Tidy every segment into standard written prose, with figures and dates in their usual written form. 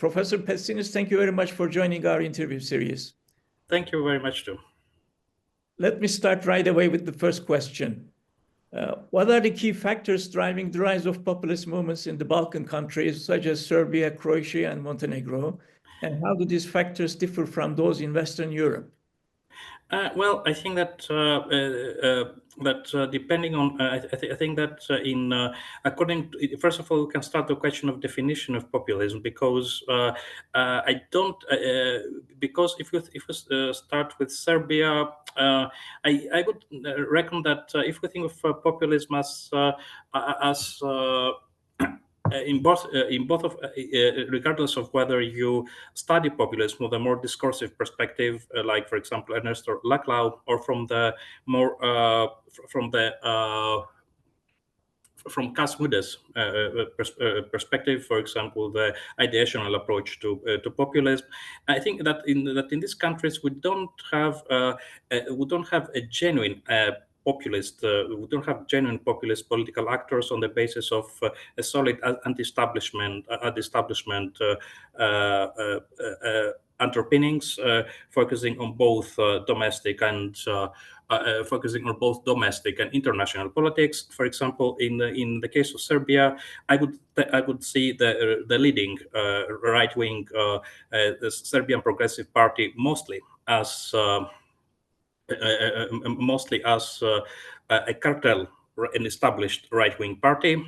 Professor Petsinis, thank you very much for joining our interview series. Thank you very much, too. Let me start right away with the first question. What are the key factors driving the rise of populist movements in the Balkan countries, such as Serbia, Croatia, and Montenegro? And how do these factors differ from those in Western Europe? Well, I think that depending on, I think that according to, first of all, we can start the question of definition of populism, because because if we start with Serbia, I would reckon that if we think of populism as regardless of whether you study populism with a more discursive perspective, like, for example, Ernesto Laclau, or from the more from Kasmuda's perspective, for example, the ideational approach to populism, I think that in these countries we don't have a genuine populist. We don't have genuine populist political actors on the basis of a solid anti-establishment underpinnings, focusing on both domestic and international politics. For example, in the case of Serbia, I would see the leading right-wing the Serbian Progressive Party mostly as a cartel, an established right-wing party.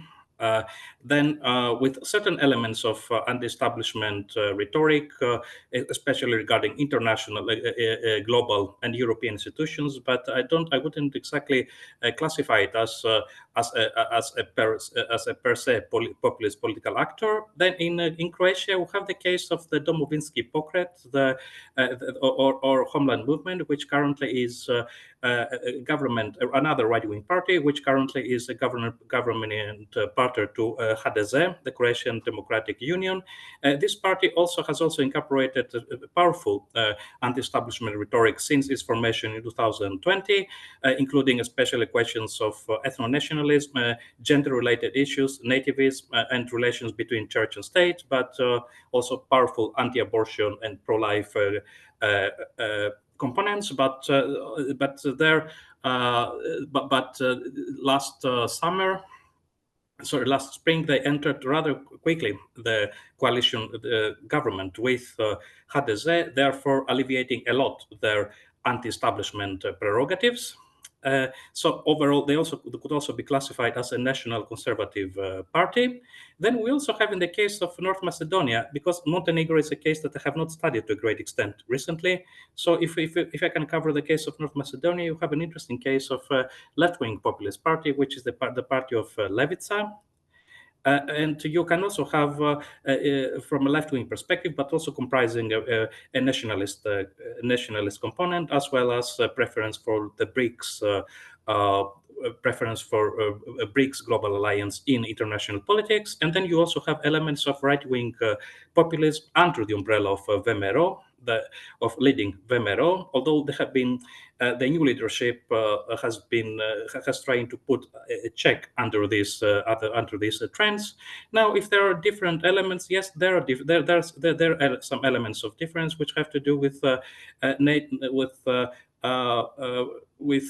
Then with certain elements of anti-establishment rhetoric, especially regarding international, global, and European institutions, but I wouldn't exactly classify it as a per se populist political actor. Then in Croatia, we have the case of the Domovinski Pokret, or Homeland Movement, which currently is government, another right-wing party, which currently is a government partner to HDZ, the Croatian Democratic Union. This party has incorporated a powerful anti-establishment rhetoric since its formation in 2020, including especially questions of ethno-nationalism, gender-related issues, nativism, and relations between church and state, but also powerful anti-abortion and pro-life components. But last spring, they entered rather quickly the coalition government with HDZ, therefore alleviating a lot their anti-establishment prerogatives. So overall, they could also be classified as a national conservative party. Then we also have in the case of North Macedonia, because Montenegro is a case that I have not studied to a great extent recently. So if I can cover the case of North Macedonia, you have an interesting case of a left-wing populist party, which is the party of Levica. And you can also have, from a left-wing perspective, but also comprising a nationalist component, as well as a preference for the BRICS, BRICS global alliance in international politics. And then you also have elements of right-wing populism under the umbrella of VMRO, of leading VMRO, although there have been the new leadership has trying to put a check under these trends. Now, if there are different elements, yes, there are some elements of difference which have to do with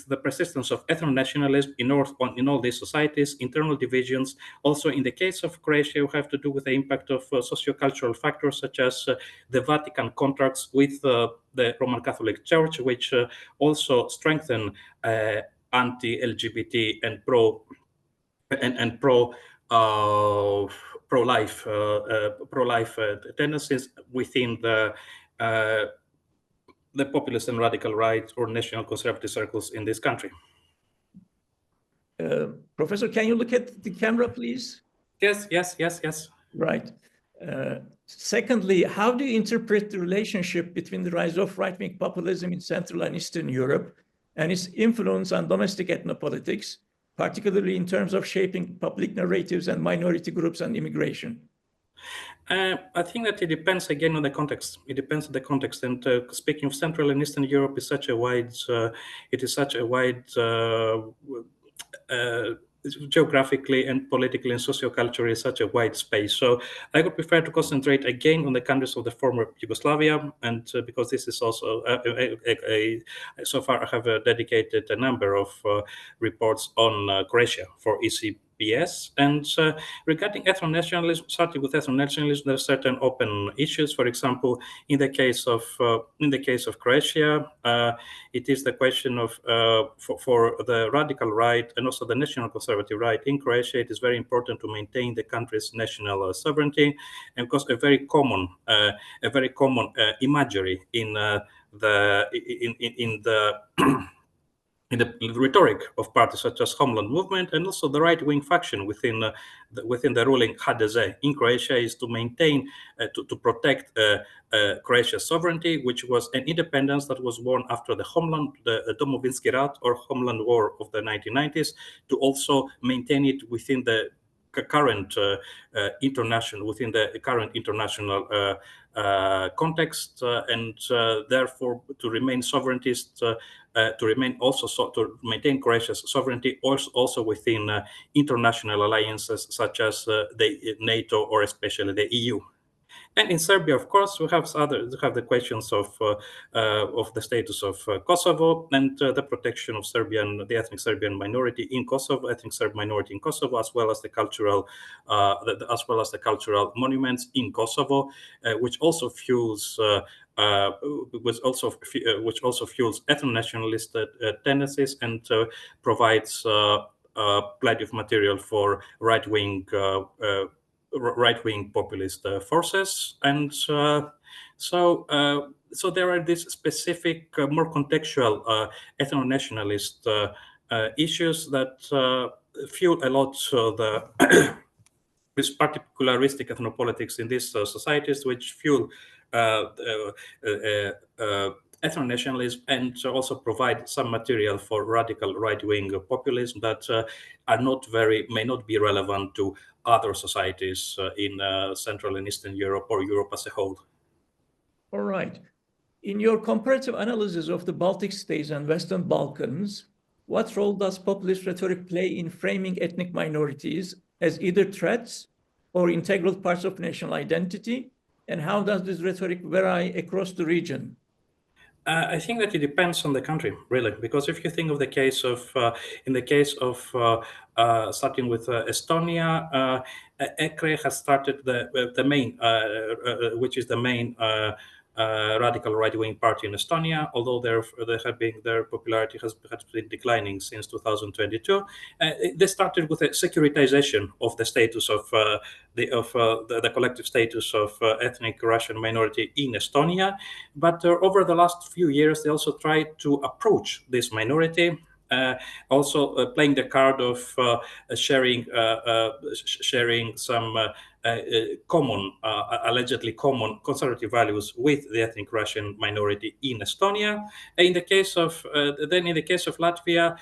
the persistence of ethno-nationalism in all these societies, internal divisions. Also, in the case of Croatia, you have to do with the impact of sociocultural factors such as the Vatican contracts with the Roman Catholic Church, which also strengthen anti-LGBT and pro-life tendencies within the populist and radical right or national conservative circles in this country. Professor, can you look at the camera, please? Yes. Right. Secondly, how do you interpret the relationship between the rise of right-wing populism in Central and Eastern Europe and its influence on domestic ethnopolitics, particularly in terms of shaping public narratives and minority groups and immigration? I think that it depends again on the context. It depends on the context. And speaking of Central and Eastern Europe, is such a wide geographically and politically and socioculturally such a wide space. So I would prefer to concentrate again on the countries of the former Yugoslavia, and because this is also so far I have dedicated a number of reports on Croatia for ECPS. And regarding ethno-nationalism, starting with ethno-nationalism, there are certain open issues. For example, in the case of Croatia, it is the question of for the radical right and also the national conservative right in Croatia. It is very important to maintain the country's national sovereignty, and because a very common imagery in the in the rhetoric of parties such as Homeland Movement and also the right-wing faction within the ruling HDZ in Croatia is to maintain, to protect Croatia's sovereignty, which was an independence that was born after the Domovinski Rat or Homeland War of the 1990s, to also maintain it within the current international context, and therefore to remain sovereigntist, to maintain Croatia's sovereignty also within international alliances such as the NATO or especially the EU. And in Serbia, of course, we have the questions of the status of Kosovo and the protection of the ethnic Serbian minority in Kosovo, ethnic Serb minority in Kosovo, as well as the cultural monuments in Kosovo, which also fuels ethno-nationalist tendencies and provides plenty of material for right-wing populist forces. And so there are these specific, more contextual ethno-nationalist issues that fuel a lot this particularistic ethnopolitics in these societies, which fuel ethno-nationalism and also provide some material for radical right-wing populism that may not be relevant to other societies in Central and Eastern Europe or Europe as a whole. All right. In your comparative analysis of the Baltic states and Western Balkans, what role does populist rhetoric play in framing ethnic minorities as either threats or integral parts of national identity? And how does this rhetoric vary across the region? I think that it depends on the country, really, because if you think of the case of, starting with Estonia, EKRE has started the main, which is the main radical right-wing party in Estonia, although their popularity has been declining since 2022. They started with a securitization of the status of the collective status of ethnic Russian minority in Estonia, but over the last few years they also tried to approach this minority. Also playing the card of sharing some allegedly common conservative values with the ethnic Russian minority in Estonia. In the case of Latvia,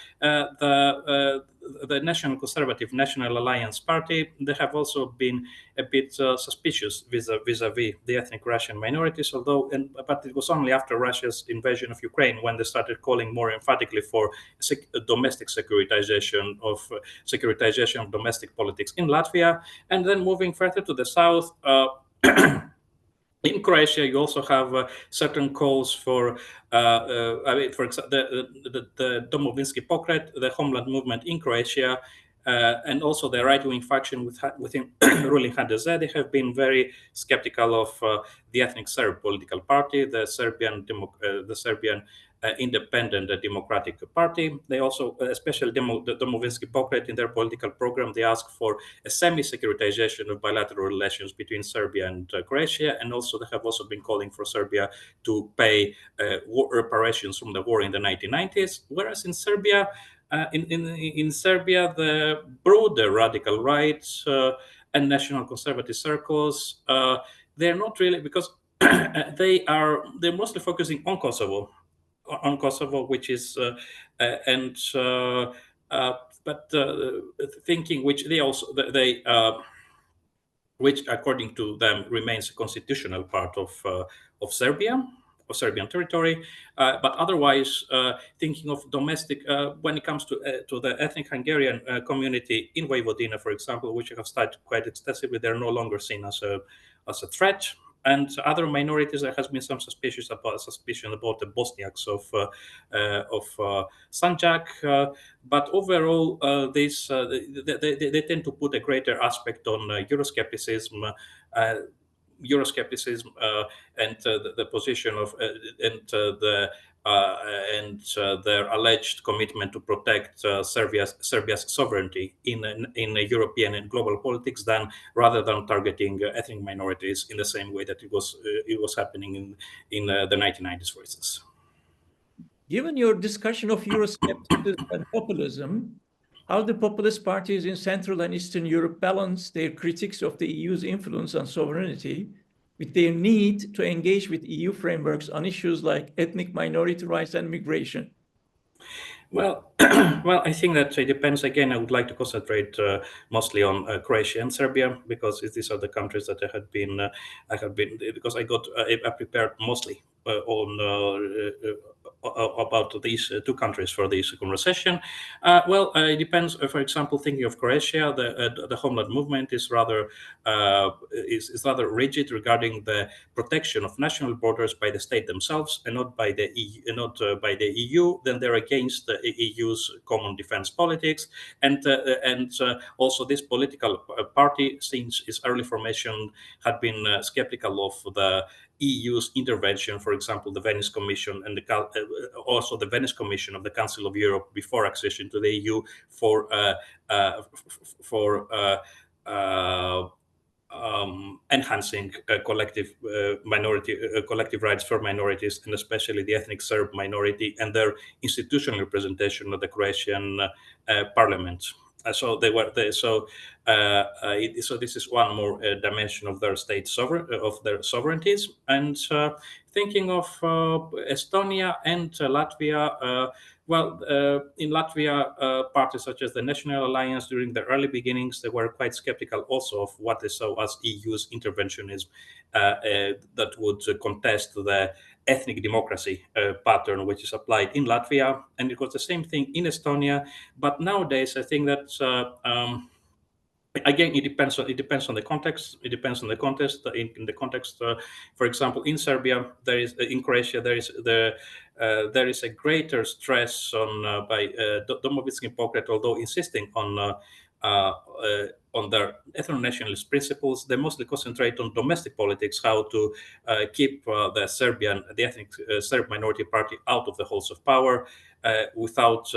the National Conservative National Alliance Party, they have also been a bit suspicious vis-a-vis the ethnic Russian minorities, but it was only after Russia's invasion of Ukraine when they started calling more emphatically for domestic securitization of domestic politics in Latvia. And then moving further to the south, in Croatia, you also have certain calls for, for example, the Domovinski Pokret, the Homeland Movement in Croatia, and also the right-wing faction within ruling HDZ. They have been very skeptical of the ethnic Serb political party, the Serbian Independent Democratic Party. They also, especially the Domovinski Pokret, in their political program, they ask for a semi-securitization of bilateral relations between Serbia and Croatia, and also they have also been calling for Serbia to pay reparations from the war in the 1990s. Whereas in Serbia, in Serbia, the broader radical right and national conservative circles, they're not really, because they're mostly focusing on Kosovo, which is thinking which which according to them remains a constitutional part of Serbia. Serbian territory, but otherwise thinking of domestic when it comes to the ethnic Hungarian community in Vojvodina, for example, which have started quite extensively. They're no longer seen as a threat. And other minorities, there has been some suspicion about the Bosniaks of Sanjak, but overall, they tend to put a greater aspect on Euroscepticism. Euroscepticism and the position of their alleged commitment to protect Serbia's sovereignty in European and global politics, rather than targeting ethnic minorities in the same way that it was happening in the 1990s, for instance. Given your discussion of Euroscepticism and populism, how the populist parties in Central and Eastern Europe balance their critiques of the EU's influence on sovereignty with their need to engage with EU frameworks on issues like ethnic minority rights and migration? Well, I think that it depends. Again, I would like to concentrate mostly on Croatia and Serbia, because these are the countries that I have been because I prepared mostly about these two countries for this conversation. It depends. For example, thinking of Croatia, the homeland movement is rather rigid regarding the protection of national borders by the state themselves and not by the EU. Then they're against the EU's common defense politics, and also this political party, since its early formation, had been skeptical of the EU's intervention. For example, the Venice Commission and also the Venice Commission of the Council of Europe before accession to the EU for enhancing collective rights for minorities, and especially the ethnic Serb minority and their institutional representation of the Croatian parliament. So this is one more dimension of their sovereignties. And thinking of Estonia and Latvia, in Latvia, parties such as the National Alliance during the early beginnings, they were quite skeptical also of what they saw as EU's interventionism that would contest the ethnic democracy pattern which is applied in Latvia, and it was the same thing in Estonia. But nowadays, I think that again, it depends on the context. It depends on the context. In the context, for example, in Serbia, in Croatia, there is a greater stress on by Domovinski Pokret, although insisting on their ethno-nationalist principles. They mostly concentrate on domestic politics, how to keep the ethnic Serb minority party out of the halls of power without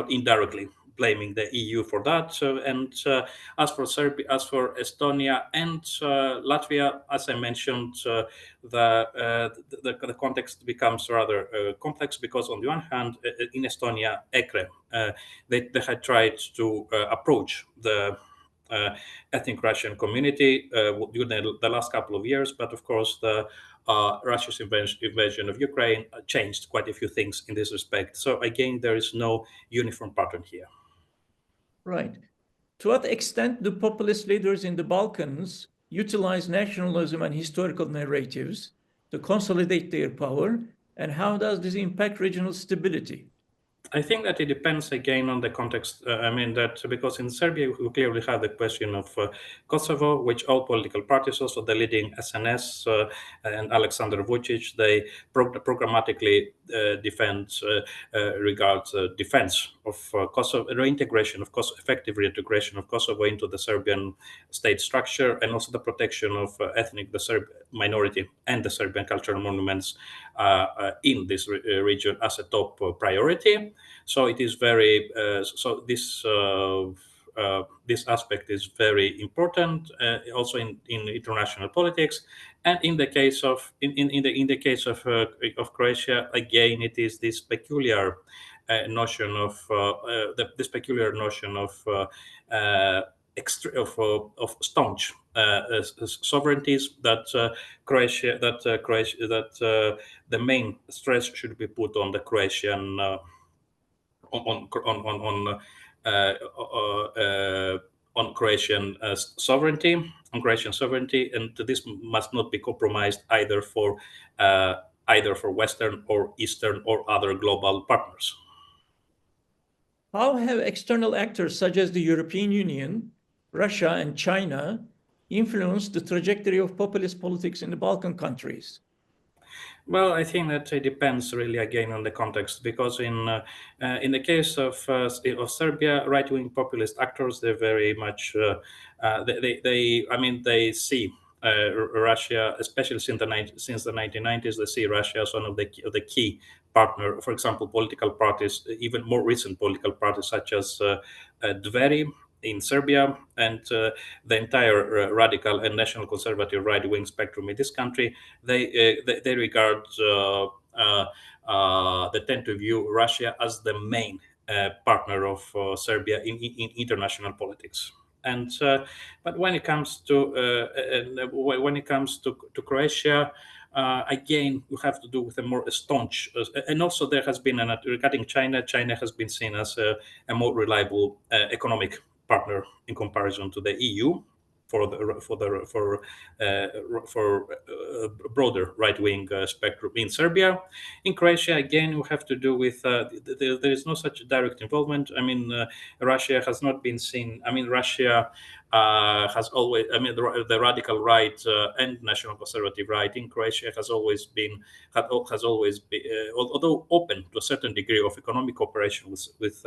indirectly blaming the EU for that. As for Serbia, as for Estonia and Latvia, as I mentioned, the context becomes rather complex, because on the one hand, in Estonia, EKRE, they had tried to approach the ethnic Russian community during the last couple of years, but of course Russia's invasion of Ukraine changed quite a few things in this respect. So again, there is no uniform pattern here. Right. To what extent do populist leaders in the Balkans utilize nationalism and historical narratives to consolidate their power, and how does this impact regional stability? I think that it depends again on the context. Because in Serbia we clearly have the question of Kosovo, which all political parties, also the leading SNS and Alexander Vucic, they programmatically regards defense of Kosovo, effective reintegration of Kosovo into the Serbian state structure, and also the protection of the Serb minority and the Serbian cultural monuments in this region as a top priority. So it is very this aspect is very important also in international politics. And in the case of of Croatia, again, it is this peculiar notion of staunch sovereignties that the main stress should be put on the Croatian on Croatian sovereignty, and this must not be compromised either for Western or Eastern or other global partners. How have external actors such as the European Union, Russia, and China influenced the trajectory of populist politics in the Balkan countries? Well, I think that it depends really again on the context, because in the case of Serbia, right-wing populist actors, they're very much they see Russia, especially since the 1990s, they see Russia as one of the key partner. For example, political parties, even more recent political parties such as Dveri in Serbia, and the entire radical and national conservative right-wing spectrum in this country, they regard, they tend to view Russia as the main partner of Serbia in international politics. And but when it comes to Croatia, again, we have to do with a more staunch, and also there has been regarding China. China has been seen as a more reliable economic partner in comparison to the EU for broader right-wing spectrum in Serbia. In Croatia, again, we have to do with there is no such direct involvement. I mean, Russia has not been seen. I mean, Russia has always. I mean, the radical right and national conservative right in Croatia has always been, although open to a certain degree of economic cooperation with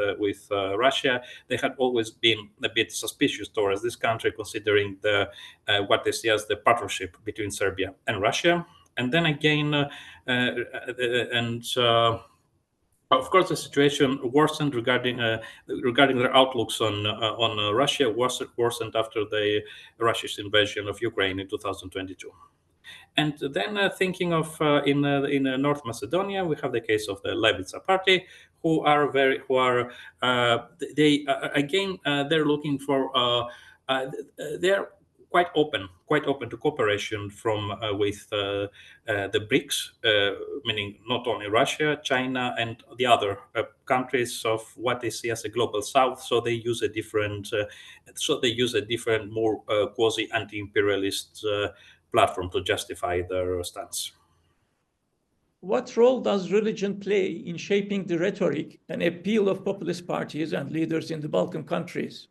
Russia, they had always been a bit suspicious towards this country, considering what they see as the partnership between Serbia and Russia. And then again, of course, the situation worsened regarding their outlooks on Russia worsened after the Russia's invasion of Ukraine in 2022. And then thinking of in North Macedonia, we have the case of the Levica party, they're looking for they're quite open to cooperation with the BRICS, meaning not only Russia, China, and the other countries of what they see as a global South. So they use a different, more quasi anti-imperialist platform to justify their stance. What role does religion play in shaping the rhetoric and appeal of populist parties and leaders in the Balkan countries?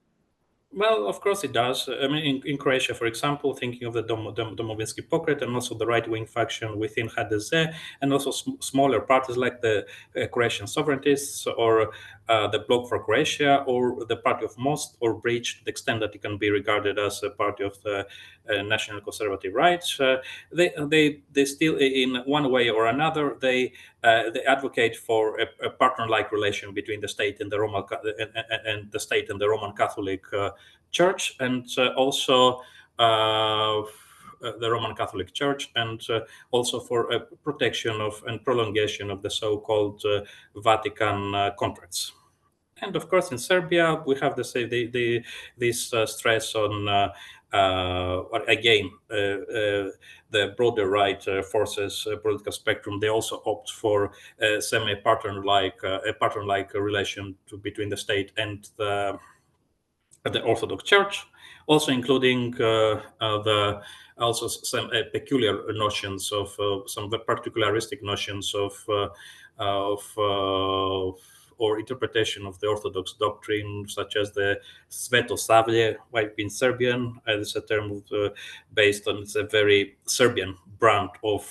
Well, of course it does. I mean, in Croatia, for example, thinking of the Domovinski Pokret and also the right-wing faction within HDZ, and also smaller parties like the Croatian Sovereigntists or the Bloc for Croatia or the Party of Most or Bridge, to the extent that it can be regarded as a party of the national conservative rights. They still, in one way or another, they advocate for a partner-like relation between the state and the Roman Catholic Church, and also the Roman Catholic Church, and also for a protection of and prolongation of the so-called Vatican contracts. And of course, in Serbia, we have this stress on the broader right forces, political spectrum. They also opt for a partner-like relation between the state and the Orthodox Church, also including some peculiar notions of some particularistic notions or interpretation of the Orthodox doctrine, such as the Svetosavlje, in Serbian. It's a term based on, it's a very Serbian brand of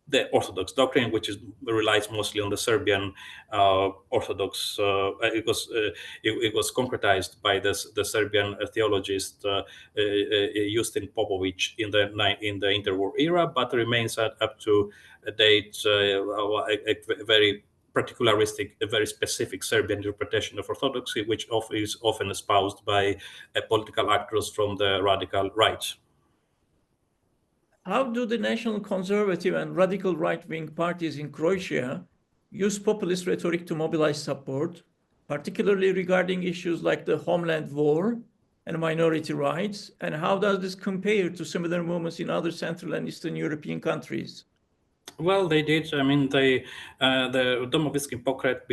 the Orthodox doctrine, which relies mostly on the Serbian Orthodox. It was concretized by the Serbian theologist Justin Popovic in the interwar era, but remains up to date a very particularistic, a very specific Serbian interpretation of Orthodoxy, which is often espoused by political actors from the radical right. How do the national conservative and radical right-wing parties in Croatia use populist rhetoric to mobilize support, particularly regarding issues like the homeland war and minority rights? And how does this compare to similar movements in other Central and Eastern European countries? Well, they did. I mean, the Domovinski Pokret,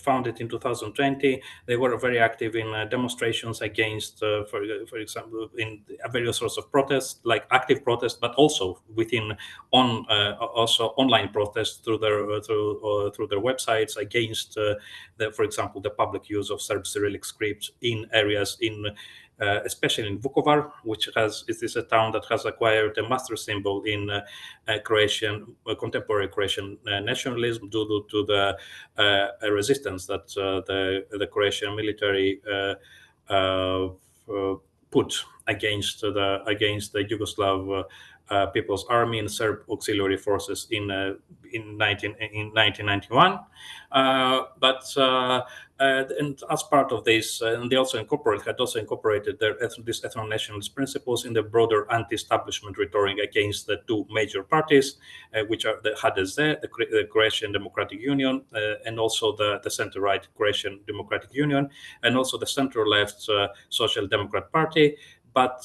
founded in 2020, they were very active in demonstrations against, for example, in various sorts of protests, like active protests, but also also online protests through their websites against, for example, the public use of Serb Cyrillic script in areas especially in Vukovar, which is a town that has acquired a master symbol in contemporary Croatian nationalism due to the resistance that the Croatian military put against the Yugoslav People's Army and Serb auxiliary forces in 1991. And as part of this, and they had also incorporated these ethno-nationalist principles in the broader anti-establishment rhetoric against the two major parties, which are the HDZ, the Croatian Democratic Union, and also the center-right Croatian Democratic Union, and also the center-left Social Democrat Party. But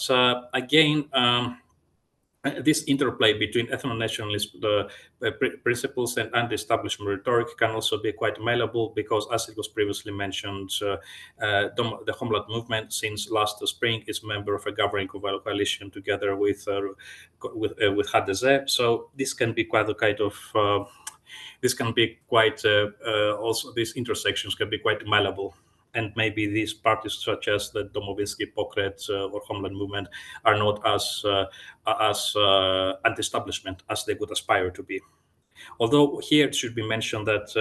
again, this interplay between ethno-nationalist principles and anti-establishment rhetoric can also be quite malleable because, as it was previously mentioned, the Homeland movement since last spring is a member of a governing coalition together with HDZ. So this can be quite a kind of also these intersections can be quite malleable. And maybe these parties, such as the Domovinski Pokret or Homeland Movement, are not as anti-establishment as they would aspire to be. Although here it should be mentioned that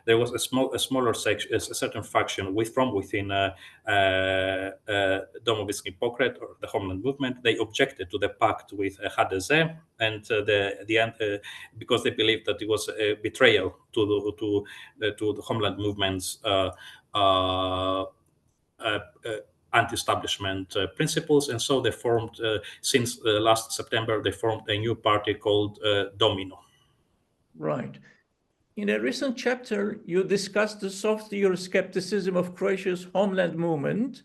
there was a smaller section, a certain faction from within Domovinski Pokret or the Homeland Movement. They objected to the pact with HDZ, and because they believed that it was a betrayal to the Homeland Movement's anti-establishment principles, and so they formed. Since last September, they formed a new party called Domino. Right. In a recent chapter, you discussed the soft Euroscepticism of Croatia's Homeland movement.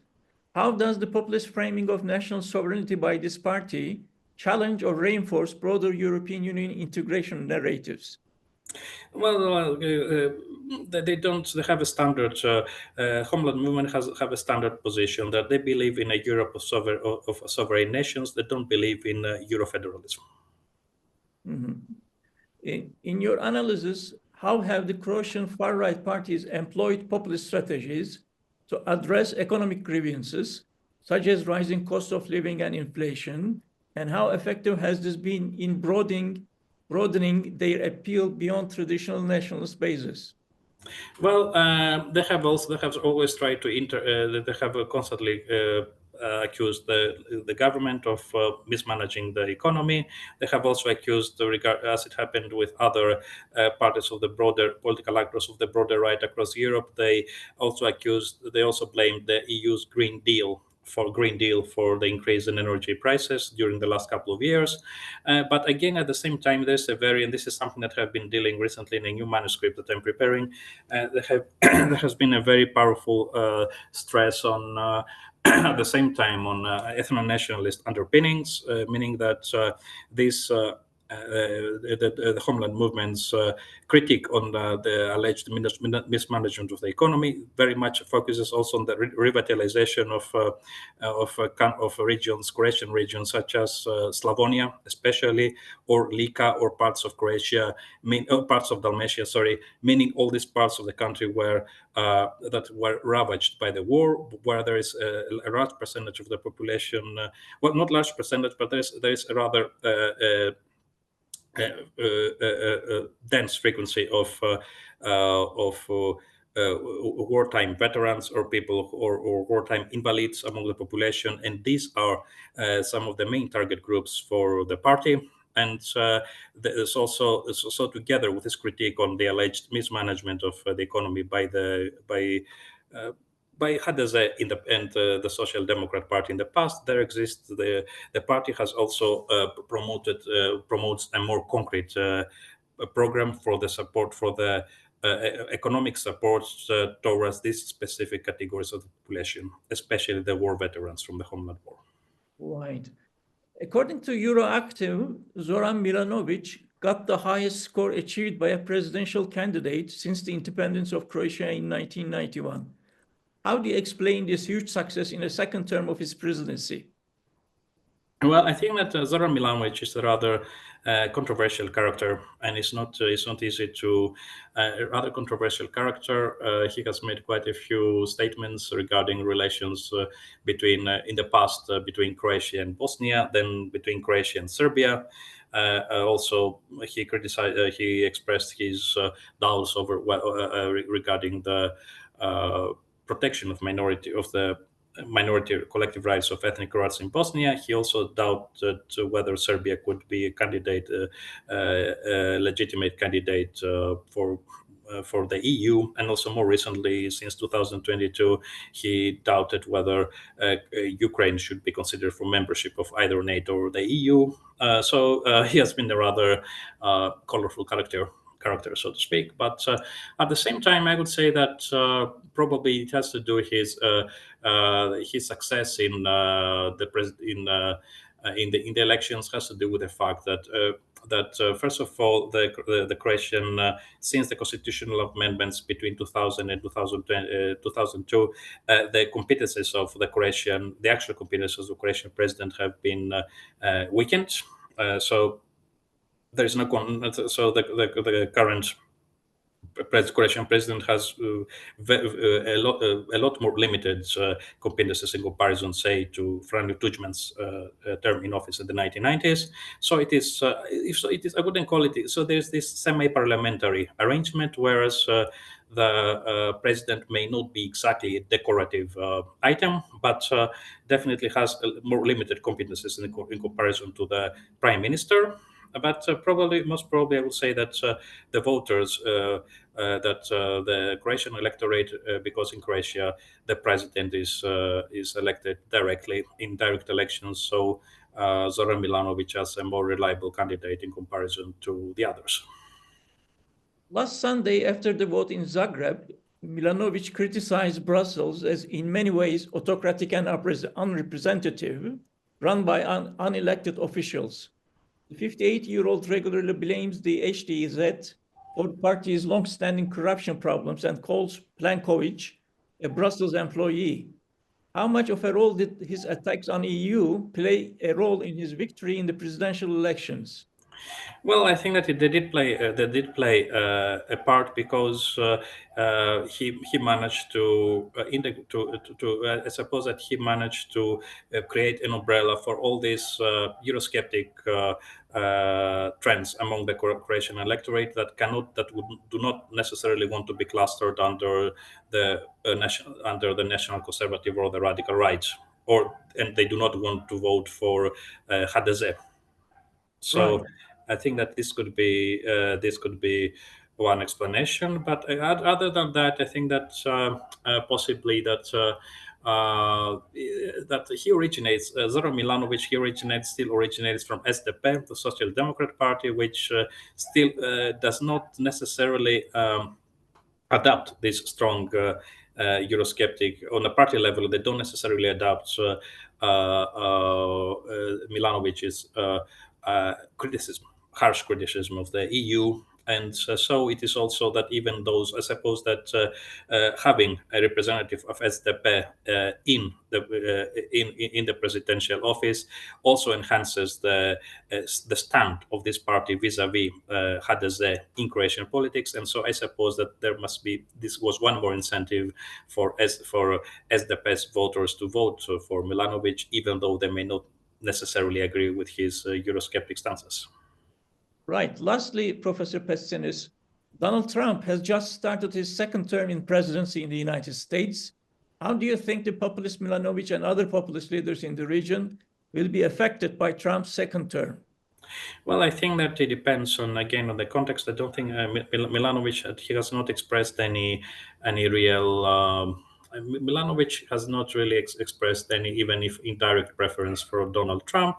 How does the populist framing of national sovereignty by this party challenge or reinforce broader European Union integration narratives? Well, they don't. They have a standard. Homeland movement have a standard position that they believe in a Europe of sovereign nations. They don't believe in Eurofederalism. Mm-hmm. In your analysis, how have the Croatian far-right parties employed populist strategies to address economic grievances, such as rising cost of living and inflation, and how effective has this been in broadening their appeal beyond traditional nationalist bases? Well, they have always tried to they have constantly accused the government of mismanaging the economy. They have also accused, as it happened with other parties of the broader political actors of the broader right across Europe, they also blamed the EU's Green Deal for the increase in energy prices during the last couple of years. But again, at the same time, and this is something that I've been dealing recently in a new manuscript that I'm preparing. There has been a very powerful stress on at the same time on ethno-nationalist underpinnings, meaning that the Homeland Movement's critique on the alleged mismanagement of the economy very much focuses also on the revitalization of regions, Croatian regions such as Slavonia, especially, or Lika, or parts of Croatia, parts of Dalmatia, meaning all these parts of the country that were ravaged by the war, where there is a large percentage of the population, well, not large percentage, but there is a rather dense frequency of wartime veterans or people or wartime invalids among the population, and these are some of the main target groups for the party. And there's also together with this critique on the alleged mismanagement of the economy by HDZ and the Social Democrat Party in the past, there exists the party has also promotes a more concrete program for the support for the economic support towards these specific categories of the population, especially the war veterans from the Homeland War. Right. According to Euroactiv, Zoran Milanovic, got the highest score achieved by a presidential candidate since the independence of Croatia in 1991. How do you explain this huge success in a second term of his presidency? Well, I think that Zoran Milanovic is a rather controversial character, and it's not easy to a rather controversial character. He has made quite a few statements regarding relations between in the past between Croatia and Bosnia, then between Croatia and Serbia. Also, he expressed his doubts over regarding the protection of minority collective rights of ethnic Croats in Bosnia. He also doubted whether Serbia could be a legitimate candidate for the EU, and also more recently, since 2022, he doubted whether Ukraine should be considered for membership of either NATO or the EU. He has been a rather colorful character, so to speak. But at the same time, I would say that probably it has to do with his success in the elections has to do with the fact that first of all, the Croatian, since the constitutional amendments between 2000 and 2002, the competences of the actual competences of the Croatian president have been weakened. So there is no so the current Croatian president has a lot more limited competences in comparison, say, to Franjo Tudjman's term in office in the 1990s. So it is, I wouldn't call it. So there's this semi-parliamentary arrangement, whereas the president may not be exactly a decorative item, but definitely has more limited competences in comparison to the prime minister. But most probably, I would say that the voters, the Croatian electorate, because in Croatia the president is elected directly in direct elections, so Zoran Milanovic has a more reliable candidate in comparison to the others. Last Sunday, after the vote in Zagreb, Milanovic criticized Brussels as in many ways autocratic and unrepresentative, run by unelected officials. The 58-year-old regularly blames the HDZ for the party's long-standing corruption problems and calls Plenković a Brussels employee. How much of a role did his attacks on EU play a role in his victory in the presidential elections? Well, I think that they did play a part, because he managed to I suppose that he managed to create an umbrella for all these Eurosceptic trends among the Croatian electorate that do not necessarily want to be clustered under the national conservative or the radical right, and they do not want to vote for HDZ. So. Right. I think that this could be one explanation. But other than that, I think that possibly that he originates, Zoran Milanovic, still originates from SDP, the Social Democrat Party, which still does not necessarily adopt this strong Eurosceptic on a party level. They don't necessarily adopt Milanovic's harsh criticism of the EU. And so it is also that even those, I suppose that having a representative of SDP in the presidential office also enhances the stand of this party vis-a-vis HDZ in Croatian politics. And so I suppose that this was one more incentive for SDP's voters to vote for Milanovic, even though they may not necessarily agree with his Eurosceptic stances. Right. Lastly, Professor Petsinis, Donald Trump has just started his second term in presidency in the United States. How do you think the populist Milanovic and other populist leaders in the region will be affected by Trump's second term? Well, I think that it depends on the context. I don't think Milanovic, he has not expressed any real. Milanovic has not really expressed any, even if indirect preference for Donald Trump.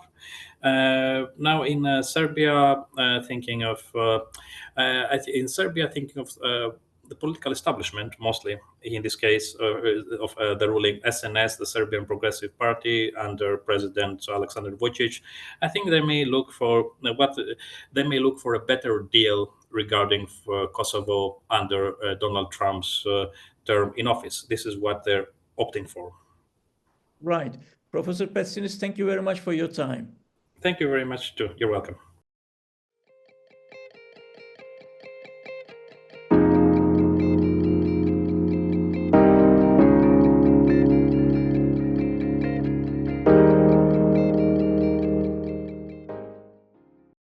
Now in Serbia, thinking of the political establishment, mostly in this case of the ruling SNS, the Serbian Progressive Party under President Aleksandar Vučić, I think they may look for a better deal regarding Kosovo under Donald Trump's term in office. This is what they're opting for. Right. Professor Petsinis, thank you very much for your time. Thank you very much too. You're welcome.